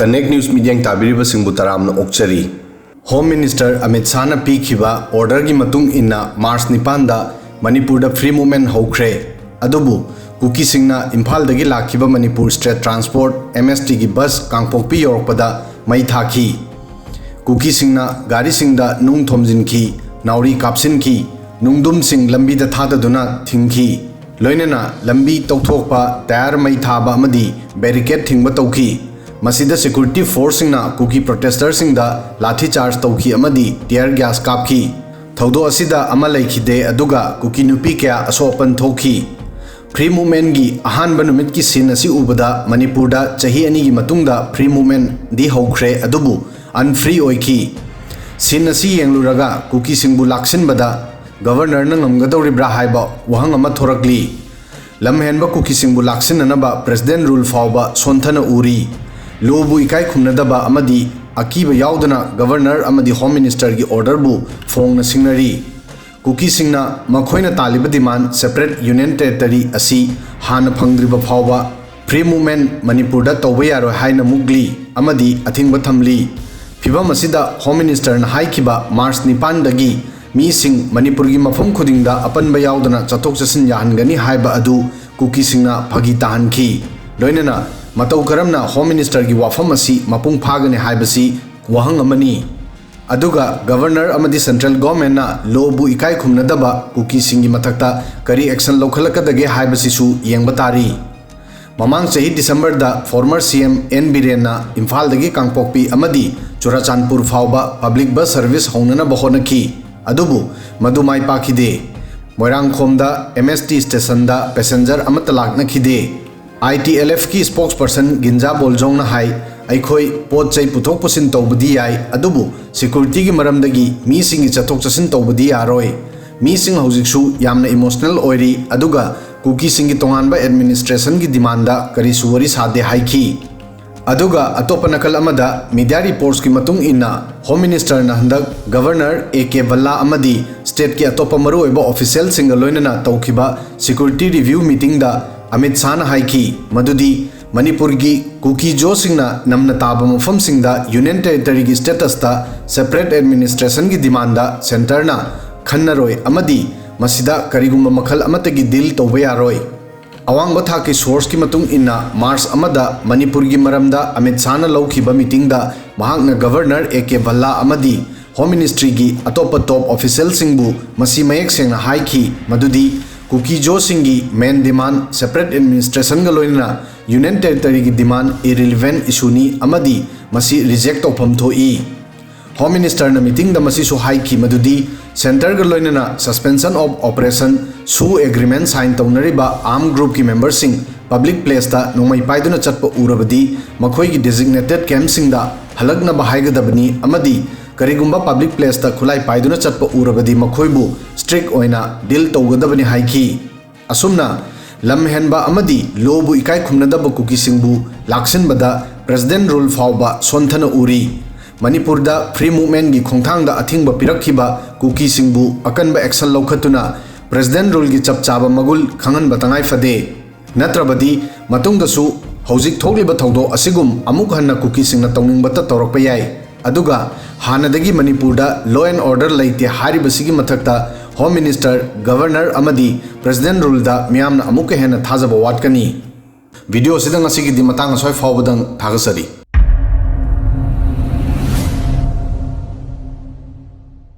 Connect News Media tabiriba singbu taramna okchari. Home Minister Amit Shah na pikhiba order gi matung inna March 9 da Manipur da free movement houkre. Adubu Kukisingna Imphal dagi lakhiba Manipur State Transport MST gi bus Kangpokpi yorokpada mai thaki. Kukisingna Gari singda nung thomjin ki nauri kapsin ki nungdum sing lambi da thada duna thingki. Loinana lambi tourakpa tayar mai thaba amadi barricade thingba tauki. Masida security force singna Kuki protesters singda lathi charge tauki amadi tear gas kapki. Thoudok asida ama laikhide aduga Kuki nupi kya asopan thoki. Free movement gi Ahanba Numit ki sin asi ubada Manipur da chahi ani gi matungda free movement di houkre adubu unfree oiki. Sin asi yengluraga Kukising bu laksin bada Governor na ngamgadawribra haiba wahang ama thorakli. Lamhenba Kukising bu laksin anaba President rule fawba sonthana uri. Lobu ikai khumnadaba amadi akiba yaudana Governor amadi Home Minister gi order bu fong na singnari. Kukisingna makhoina taliba demand separate union territory asi hana phangdriba fawba free movement Manipur da tawba yaro haina mugli amadi athingba thamli. Phibam asida Home Minister na haikiba March 9 dagi mi sing Manipur gi mafam khudingda apanba yaudana chathok chasin yahangani haiba adu Kukisingna phagi tahanki. Loinana matau karamna Home Minister gi wafam asi mapung phagane haibasi wahang amani. Aduga Governor amadi Central Government na lobu ikai khumnadaba Kukising gi mathakta kari action lokhalakadage haibasi su yengba tari. Mamang chahi December da former CM N Biren na Imphal dagi Kangpokpi amadi Churachandpur fawba public bus service hongnana bahonaki. Adubu madumai pakhide. Moirang khomda MST station da passenger amatalak na khide. ITLF ki spokesperson Ginja Boljong na hai aikhoi pot chai puthok pusin tawbudi yai adubu security gi maramdagi mi sing chathok chasin tawbudi yaroi. Mi sing houjiksu yamna emotional oiri aduga Kukising gi tonganba administration gi demanda kari suwari sade haiki. Aduga atopa nakal amada media reports ki matung inna Home Minister na handak Governor AK Balla amadi state ki atopa maru oiba official singa loinana Houkhiba security review meeting da Amit Shah na haiki madudi Manipur gi Kuki-Zo singna namna taba mafam singda union territory gi status da separate administration gi demanda center na khannaroi amadi masida karigumba makhal amatagi deal tawba yaroi. Awangba thaki source ki matung inna March amada Manipur gi maramda Amit Shah na loukhiba meeting da mahakna Governor AK Balla amadi Home Ministry gi atopa top official singbu masi mayek sengna haiki madudi Kuki-Zo singi main demand separate administration ga loinana union territory gi demand irrelevant issue ni amadi masi reject tawpham thoi. Home Minister na meeting da masi so haiki madudi center ga loinana suspension of operation su agreement sign tawnariba armed group ki members sing public place da nongmai paiduna chatpa urabadi makhoi gi designated camp sing da halakna ba haigadabani amadi karigumba public place da khulai paiduna chatpa urabadi makhoibu strict oina deal tawgadabani haiki. Asumna lamhenba amadi lobu ikai khumnadaba Kukisingbu laksinbada president rule fawba sonthana uri. Manipur da free movement gi khongthangda athingba pirakliba Kukisingbu akanba action loukhatuna president rule gi chaba magun khanghanba tangai fade. Natrabadi matungdasu houjik thokhliba thoudok asigum amuk hanna Kukisingna touningbata tourakpa yai. Aduga hanadagi Manipur da law and order laite haribasigi mathakta Home Minister Governor amadi president rule da miyamna amuk hena thajaba watkani. Video sidang asigi di matang asoi fawbadang thagasari.